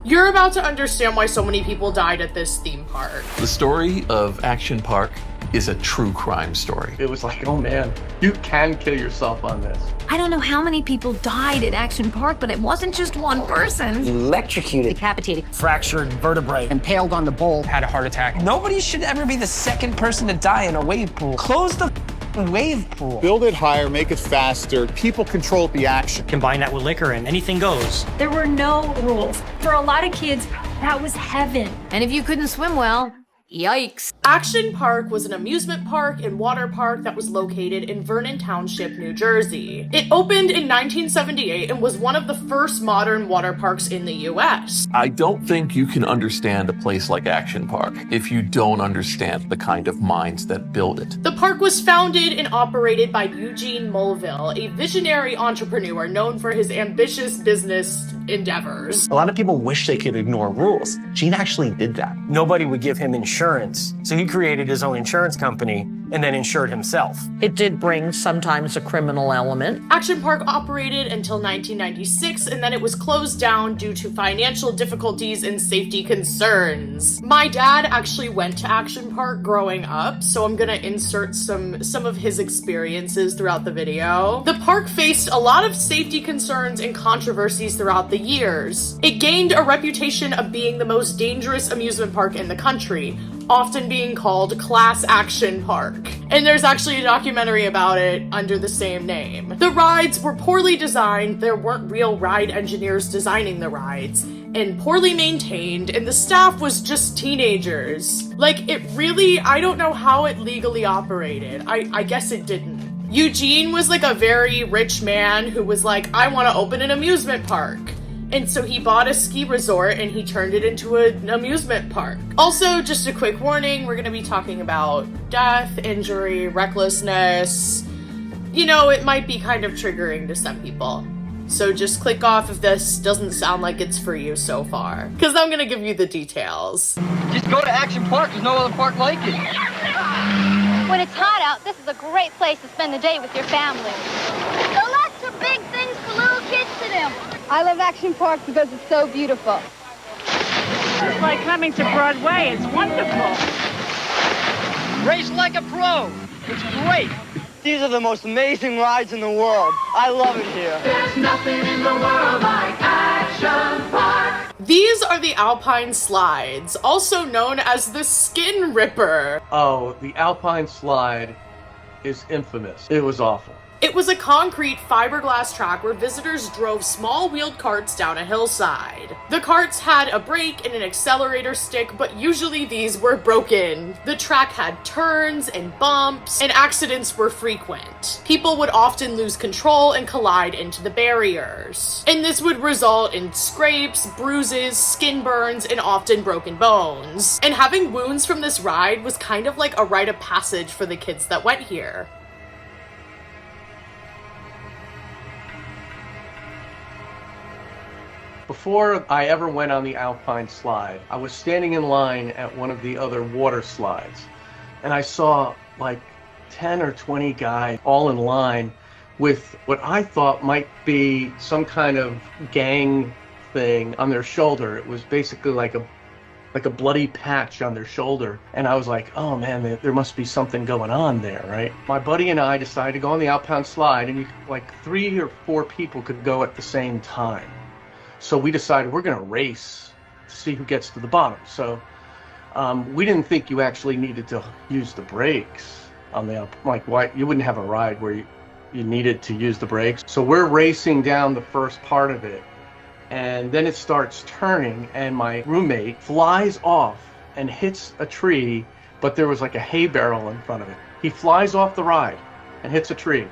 You're about to understand why so many people died at this theme park. The story of Action Park is a true crime story. It was like, oh man, you can kill yourself on this. I don't know how many people died at Action Park, but it wasn't just one person. Electrocuted, decapitated, fractured vertebrae, impaled on the bowl, had a heart attack. Nobody should ever be the second person to die in a wave pool. Close the wave pool. Build it higher, make it faster. People control the action. Combine that with liquor and anything goes. There were no rules. For a lot of kids, that was heaven. And if you couldn't swim well, yikes. Action Park was an amusement park and water park that was located in Vernon Township, New Jersey. It opened in 1978 and was one of the first modern water parks in the US. I don't think you can understand a place like Action Park if you don't understand the kind of minds that build it. The park was founded and operated by Gene Mulvihill, a visionary entrepreneur known for his ambitious business endeavors. A lot of people wish they could ignore rules. Gene actually did that. Nobody would give him insurance, so he created his own insurance company and then insured himself. It did bring sometimes a criminal element. Action Park operated until 1996, and then it was closed down due to financial difficulties and safety concerns. My dad actually went to Action Park growing up, so I'm gonna insert some of his experiences throughout the video. The park faced a lot of safety concerns and controversies throughout the years. It gained a reputation of being the most dangerous amusement park in the country, often being called Class Action Park. And there's actually a documentary about it under the same name. The rides were poorly designed, there weren't real ride engineers designing the rides, and poorly maintained, and the staff was just teenagers. Like, it really, I don't know how it legally operated. I guess it didn't. Eugene was like a very rich man who was like, I want to open an amusement park. And so he bought a ski resort and he turned it into an amusement park. Also, just a quick warning, we're gonna be talking about death, injury, recklessness. You know, it might be kind of triggering to some people. So just click off if this doesn't sound like it's for you so far, because I'm gonna give you the details. Just go to Action Park, there's no other park like it. When it's hot out, this is a great place to spend the day with your family. There are lots of big things for little kids to do. I love Action Park because it's so beautiful. It's like coming to Broadway. It's wonderful. Race like a pro. It's great. These are the most amazing rides in the world. I love it here. There's nothing in the world like Action Park. These are the Alpine Slides, also known as the Skin Ripper. Oh, the Alpine Slide is infamous. It was awful. It was a concrete fiberglass track where visitors drove small wheeled carts down a hillside. The carts had a brake and an accelerator stick, but usually these were broken. The track had turns and bumps, and accidents were frequent. People would often lose control and collide into the barriers. And this would result in scrapes, bruises, skin burns, and often broken bones. And having wounds from this ride was kind of like a rite of passage for the kids that went here. Before I ever went on the Alpine Slide, I was standing in line at one of the other water slides, and I saw like 10 or 20 guys all in line with what I thought might be some kind of gang thing on their shoulder. It was basically like a bloody patch on their shoulder, and I was like, oh man, there must be something going on there, right? My buddy and I decided to go on the Alpine Slide, and like 3 or 4 people could go at the same time. So we decided we're going to race to see who gets to the bottom. So we didn't think you actually needed to use the brakes on the like why you wouldn't have a ride where you needed to use the brakes. So we're racing down the first part of it, and then it starts turning, and my roommate flies off and hits a tree, but there was like a hay barrel in front of it. He flies off the ride and hits a tree,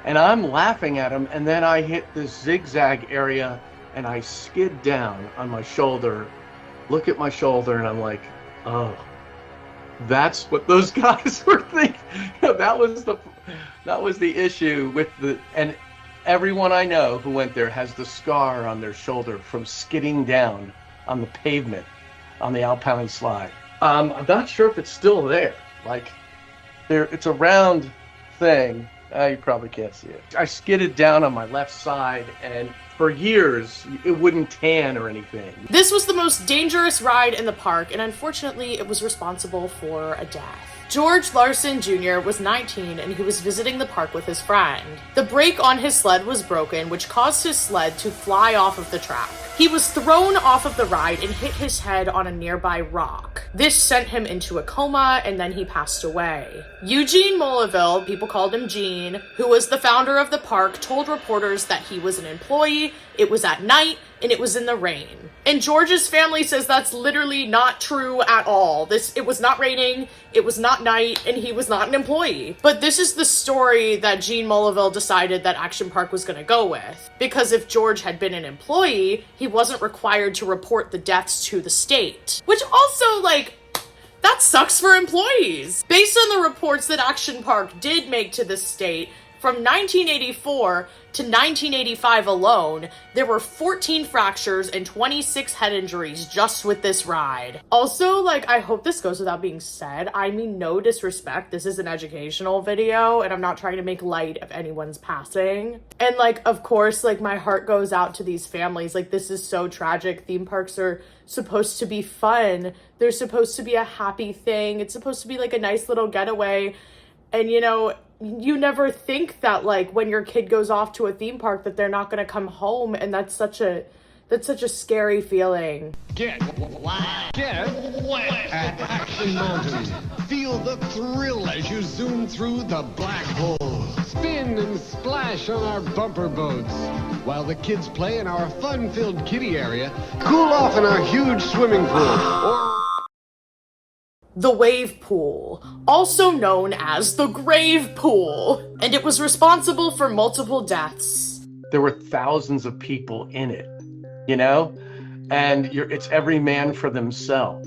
and I'm laughing at him, and then I hit this zigzag area and I skid down on my shoulder, look at my shoulder, and I'm like, oh, that's what those guys were thinking. That was the issue with and everyone I know who went there has the scar on their shoulder from skidding down on the pavement on the Alpine Slide. I'm not sure if it's still there. Like, it's a round thing. You probably can't see it. I skidded down on my left side, and for years, it wouldn't tan or anything. This was the most dangerous ride in the park, and unfortunately, it was responsible for a death. George Larson Jr. was 19 and he was visiting the park with his friend. The brake on his sled was broken, which caused his sled to fly off of the track. He was thrown off of the ride and hit his head on a nearby rock. This sent him into a coma and then he passed away. Gene Mulvihill, people called him Gene, who was the founder of the park, told reporters that he was an employee, it was at night, and it was in the rain. And George's family says that's literally not true at all. It was not raining, it was not night, and he was not an employee. But this is the story that Gene Mulvihill decided that Action Park was going to go with. Because if George had been an employee, he wasn't required to report the deaths to the state. Which also, like, that sucks for employees. Based on the reports that Action Park did make to the state, from 1984 to 1985 alone, there were 14 fractures and 26 head injuries just with this ride. Also, like, I hope this goes without being said. I mean, no disrespect. This is an educational video, and I'm not trying to make light of anyone's passing. And, like, of course, like, my heart goes out to these families. Like, this is so tragic. Theme parks are supposed to be fun. They're supposed to be a happy thing. It's supposed to be, like, a nice little getaway. And, you know, you never think that, like, when your kid goes off to a theme park that they're not going to come home, and that's such a scary feeling. Get wild. Get wet at Action Mountain. Feel the thrill as you zoom through the black hole. Spin and splash on our bumper boats, while the kids play in our fun-filled kiddie area. Cool off in our huge swimming pool. The wave pool, also known as the grave pool, and it was responsible for multiple deaths. There were thousands of people in it, you know, and it's every man for themselves.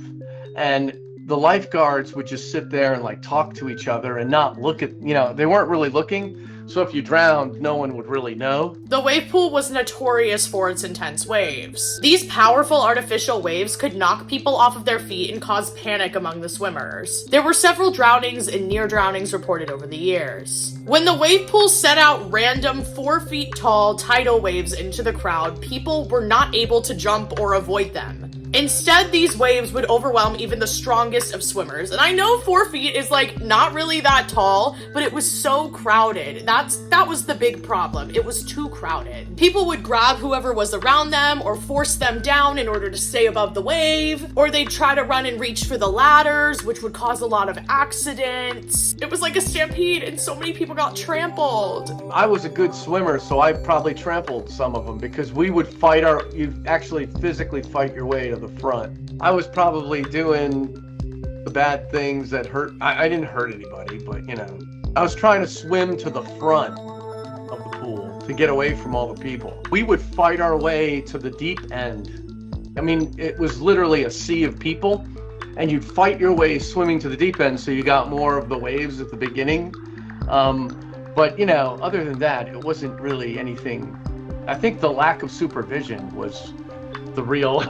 And the lifeguards would just sit there and like talk to each other and not look at, you know, they weren't really looking. So if you drowned, no one would really know. The wave pool was notorious for its intense waves. These powerful artificial waves could knock people off of their feet and cause panic among the swimmers. There were several drownings and near drownings reported over the years. When the wave pool set out random 4 feet tall tidal waves into the crowd, people were not able to jump or avoid them. Instead, these waves would overwhelm even the strongest of swimmers. And I know 4 feet is like not really that tall, but it was so crowded. That was the big problem. It was too crowded. People would grab whoever was around them or force them down in order to stay above the wave, or they'd try to run and reach for the ladders, which would cause a lot of accidents. It was like a stampede and so many people got trampled. I was a good swimmer, so I probably trampled some of them because we would you actually physically fight your way to the front. I was probably doing the bad things that hurt. I didn't hurt anybody, but you know, I was trying to swim to the front of the pool to get away from all the people. We would fight our way to the deep end. I mean, it was literally a sea of people, and you'd fight your way swimming to the deep end so you got more of the waves at the beginning. But you know, other than that, it wasn't really anything. I think the lack of supervision was the real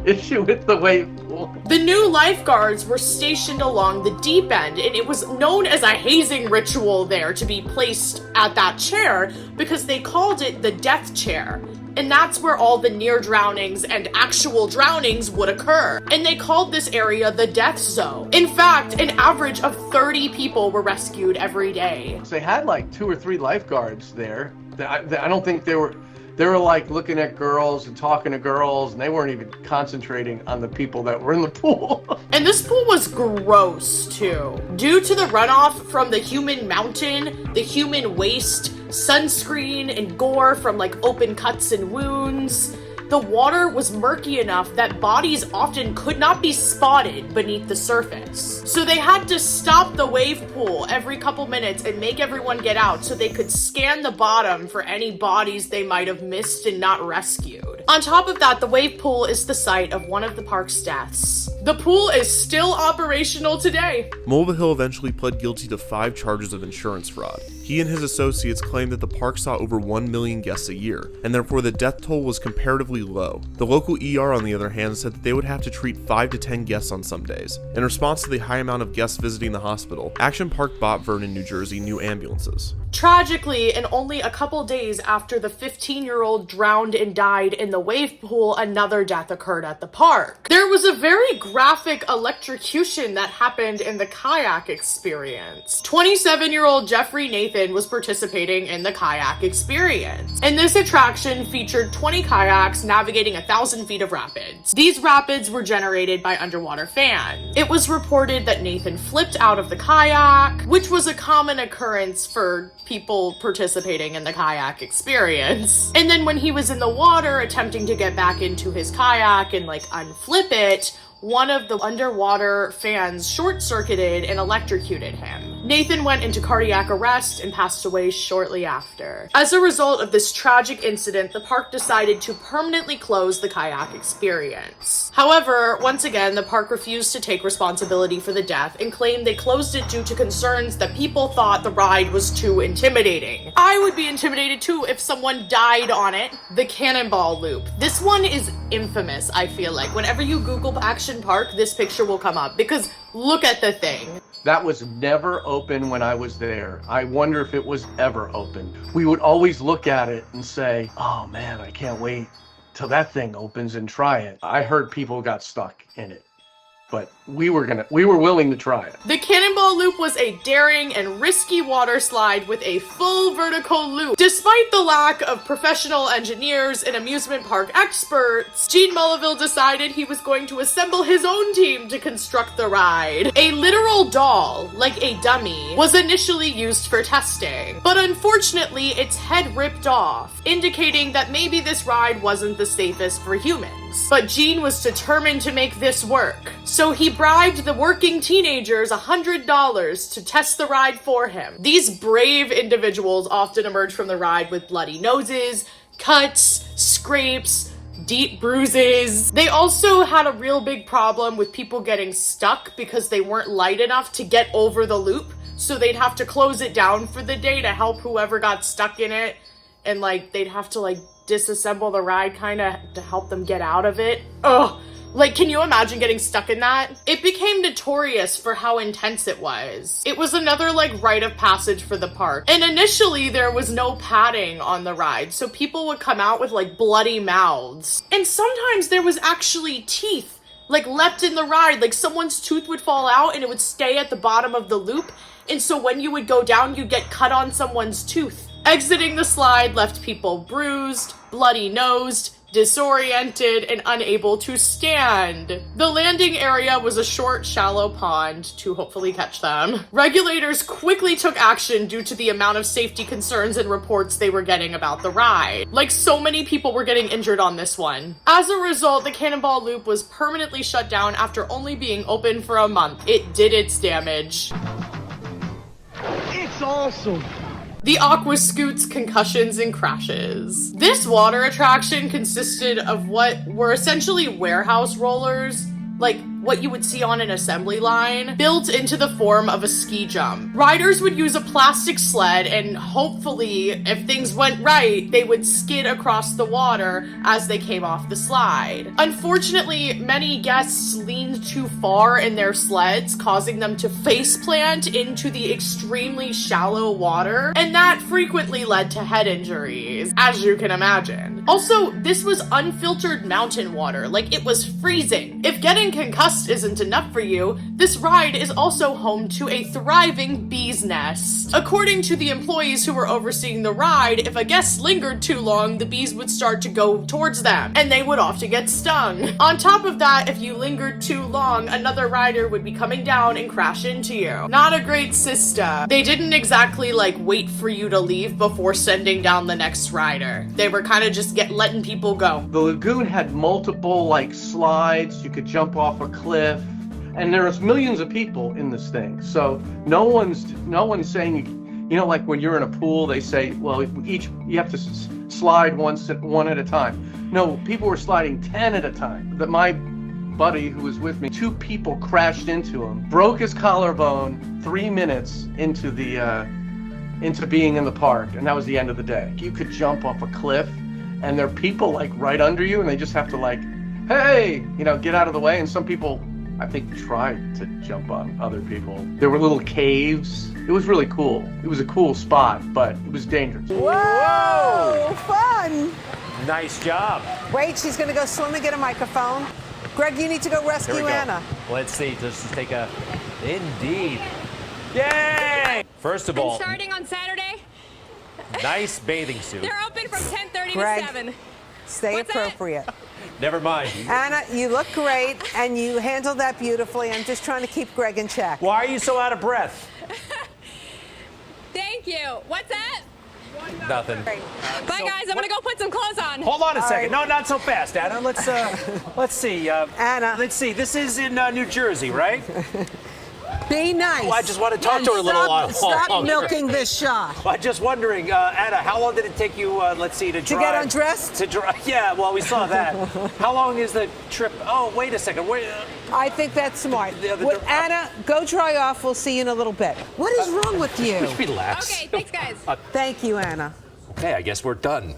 issue with the wave pool. The new lifeguards were stationed along the deep end, and it was known as a hazing ritual there to be placed at that chair because they called it the death chair. And that's where all the near drownings and actual drownings would occur. And they called this area the death zone. In fact, an average of 30 people were rescued every day. They had like 2 or 3 lifeguards there. I don't think they were like looking at girls and talking to girls, and they weren't even concentrating on the people that were in the pool. And this pool was gross too. Due to the runoff from the human mountain, the human waste, sunscreen, and gore from like open cuts and wounds, the water was murky enough that bodies often could not be spotted beneath the surface. So they had to stop the wave pool every couple minutes and make everyone get out so they could scan the bottom for any bodies they might have missed and not rescued. On top of that, the wave pool is the site of one of the park's deaths. The pool is still operational today. Mulvihill eventually pled guilty to 5 charges of insurance fraud. He and his associates claimed that the park saw over 1 million guests a year, and therefore the death toll was comparatively low. The local ER, on the other hand, said that they would have to treat 5 to 10 guests on some days. In response to the high amount of guests visiting the hospital, Action Park bought Vernon, New Jersey new ambulances. Tragically, and only a couple days after the 15-year-old drowned and died in the wave pool, another death occurred at the park. There was a very graphic electrocution that happened in the kayak experience. 27-year-old Jeffrey Nathan was participating in the kayak experience, and this attraction featured 20 kayaks navigating 1,000 feet of rapids. These rapids were generated by underwater fans. It was reported that Nathan flipped out of the kayak, which was a common occurrence for people participating in the kayak experience. And then when he was in the water attempting to get back into his kayak and like unflip it, one of the underwater fans short-circuited and electrocuted him. Nathan went into cardiac arrest and passed away shortly after. As a result of this tragic incident, the park decided to permanently close the kayak experience. However, once again, the park refused to take responsibility for the death and claimed they closed it due to concerns that people thought the ride was too intimidating. I would be intimidated too if someone died on it. The Cannonball Loop. This one is infamous, I feel like. Whenever you Google Action Park, this picture will come up because look at the thing. That was never open when I was there. I wonder if it was ever open. We would always look at it and say, oh man, I can't wait till that thing opens and try it. I heard people got stuck in it, but we were willing to try it. The Cannonball Loop was a daring and risky water slide with a full vertical loop. Despite the lack of professional engineers and amusement park experts, Gene Mulvihill decided he was going to assemble his own team to construct the ride. A literal doll, like a dummy, was initially used for testing, but unfortunately its head ripped off, indicating that maybe this ride wasn't the safest for humans. But Gene was determined to make this work, so he bribed the working teenagers $100 to test the ride for him. These brave individuals often emerge from the ride with bloody noses, cuts, scrapes, deep bruises. They also had a real big problem with people getting stuck because they weren't light enough to get over the loop, so they'd have to close it down for the day to help whoever got stuck in it, and like they'd have to like disassemble the ride kind of to help them get out of it. Ugh. Like, can you imagine getting stuck in that? It became notorious for how intense it was. It was another, like, rite of passage for the park. And initially, there was no padding on the ride, so people would come out with, like, bloody mouths. And sometimes there was actually teeth, like, left in the ride. Like, someone's tooth would fall out and it would stay at the bottom of the loop. And so when you would go down, you'd get cut on someone's tooth. Exiting the slide left people bruised, bloody-nosed, disoriented, and unable to stand. The landing area was a short, shallow pond to hopefully catch them. Regulators quickly took action due to the amount of safety concerns and reports they were getting about the ride. Like, so many people were getting injured on this one. As a result, the Cannonball Loop was permanently shut down after only being open for a month. It did its damage. It's awesome! The Aqua scoots, concussions, and crashes. This water attraction consisted of what were essentially warehouse rollers, like what you would see on an assembly line, built into the form of a ski jump. Riders would use a plastic sled and hopefully, if things went right, they would skid across the water as they came off the slide. Unfortunately, many guests leaned too far in their sleds, causing them to faceplant into the extremely shallow water, and that frequently led to head injuries, as you can imagine. Also, this was unfiltered mountain water, like it was freezing. If getting concussed isn't enough for you, this ride is also home to a thriving bee's nest. According to the employees who were overseeing the ride, if a guest lingered too long, the bees would start to go towards them, and they would often get stung. On top of that, if you lingered too long, another rider would be coming down and crash into you. Not a great system. They didn't exactly like wait for you to leave before sending down the next rider. They were kind of just letting people go. The lagoon had multiple like slides. You could jump off a cliff, and there was millions of people in this thing. So no one's saying, you know, like when you're in a pool, they say, well, you have to slide one at a time. No, people were sliding 10 at a time. That my buddy who was with me, 2 people crashed into him, broke his collarbone 3 minutes into being in the park, and that was the end of the day. You could jump off a cliff, and there are people like right under you, and they just have to like, hey, you know, get out of the way. And some people I think, tried to jump on other people. There were little caves. It was really cool. It was a cool spot, but it was dangerous. Whoa! Fun! Nice job. Wait, she's gonna go swim and get a microphone. Greg, you need to go rescue Here we go. Anna. Let's see, let's just take a, indeed. Yay! First of all, starting on Saturday. nice bathing suit. They're open from 10:30 Greg, to 7. Stay What's appropriate. Never mind. Anna, you look great, and you handled that beautifully. I'm just trying to keep Greg in check. Why are you so out of breath? Thank you. What's that? Nothing. Bye, guys. I'm gonna go put some clothes on. Hold on a second. right. No, not so fast, Anna. Let's see. Anna. Let's see. This is in New Jersey, right? Be nice. Well, I just want to talk to her a little while. Stop milking this shot. I'm just wondering, Anna, how long did it take you, let's see, to drive? To get undressed? To drive. Yeah, well, we saw that. How long is the trip? Oh, wait a second. Wait. I think that's smart. Anna, go dry off. We'll see you in a little bit. What is wrong with you? Just relax. Okay, thanks, guys. Thank you, Anna. Okay, I guess we're done.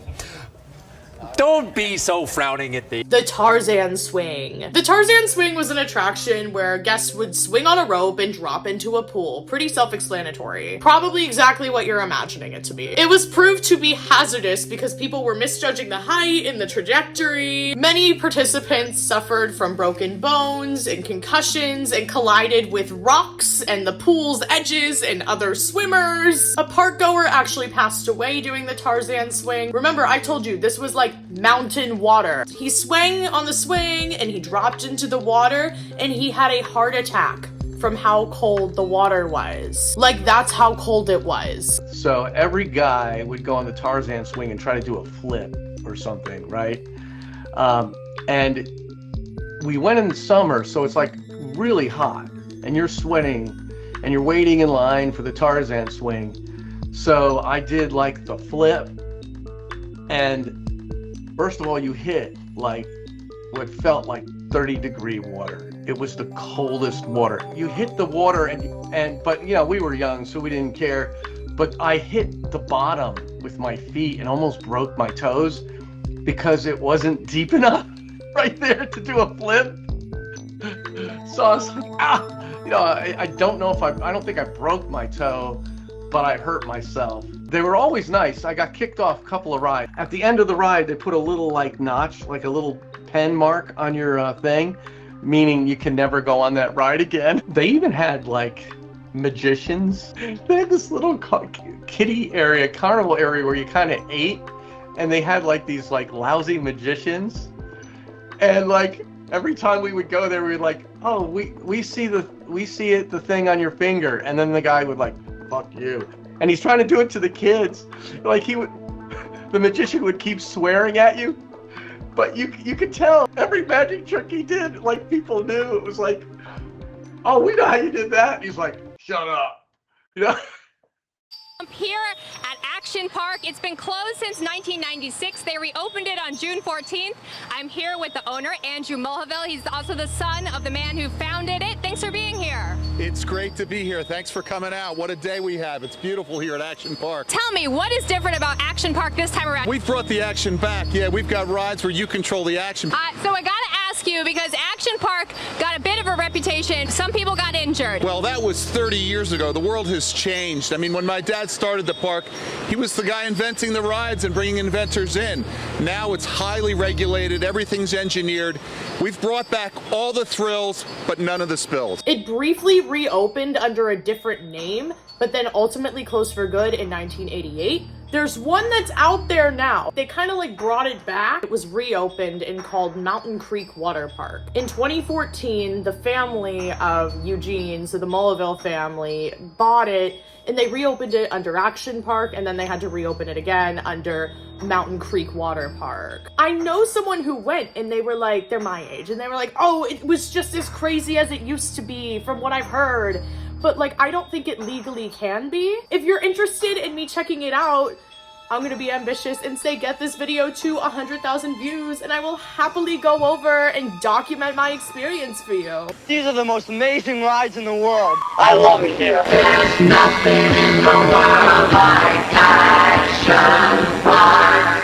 Don't be so frowning at the Tarzan swing. The Tarzan swing was an attraction where guests would swing on a rope and drop into a pool. Pretty self-explanatory. Probably exactly what you're imagining it to be. It was proved to be hazardous because people were misjudging the height and the trajectory. Many participants suffered from broken bones and concussions and collided with rocks and the pool's edges and other swimmers. A park goer actually passed away doing the Tarzan swing. Remember, I told you this was like mountain water. He swang on the swing and he dropped into the water and he had a heart attack from how cold the water was. Like, that's how cold it was. So every guy would go on the Tarzan swing and try to do a flip or something, right? And we went in the summer, so it's like really hot and you're sweating and you're waiting in line for the Tarzan swing. So I did like the flip, and first of all, you hit like what felt like 30-degree water. It was the coldest water. You hit the water but you know, we were young, so we didn't care. But I hit the bottom with my feet and almost broke my toes because it wasn't deep enough right there to do a flip. So I was like, ah! You know, I don't know if I don't think I broke my toe, but I hurt myself. They were always nice. I got kicked off a couple of rides. At the end of the ride, they put a little like notch, like a little pen mark on your thing, meaning you can never go on that ride again. They even had like magicians. They had this little kiddie area, carnival area where you kind of ate, and they had like these like lousy magicians. And like every time we would go there, we would like, oh, we see the thing on your finger, and then the guy would like, fuck you. And he's trying to do it to the kids. Like the magician would keep swearing at you, but you could tell every magic trick he did, like people knew. It was like, oh, we know how you did that. And he's like, shut up. You know? I'm here at Action Park. It's been closed since 1996. They reopened it on June 14th. I'm here with the owner, Gene Mulvihill. He's also the son of the man who founded it. Thanks for being here. It's great to be here. Thanks for coming out. What a day we have. It's beautiful here at Action Park. Tell me, what is different about Action Park this time around? We've brought the action back. Yeah, we've got rides where you control the action. So I gotta ask you, because Action Park got a bit of a reputation. Some people got injured. Well, that was 30 years ago. The world has changed. I mean, when my dad started the park, he was the guy inventing the rides and bringing inventors in. Now it's highly regulated. Everything's engineered. We've brought back all the thrills, but none of the spills. It briefly reopened under a different name, but then ultimately closed for good in 1988. There's one that's out there now. They kind of like brought it back. It was reopened and called Mountain Creek Water Park. In 2014, the family of Eugene, so the Mulvihill family, bought it and they reopened it under Action Park, and then they had to reopen it again under Mountain Creek Water Park. I know someone who went and they were like, they're my age, and they were like, oh, it was just as crazy as it used to be from what I've heard. But like, I don't think it legally can be. If you're interested in me checking it out, I'm gonna be ambitious and say get this video to 100,000 views, and I will happily go over and document my experience for you. These are the most amazing rides in the world. I love it here. There's nothing in the world like Action Park.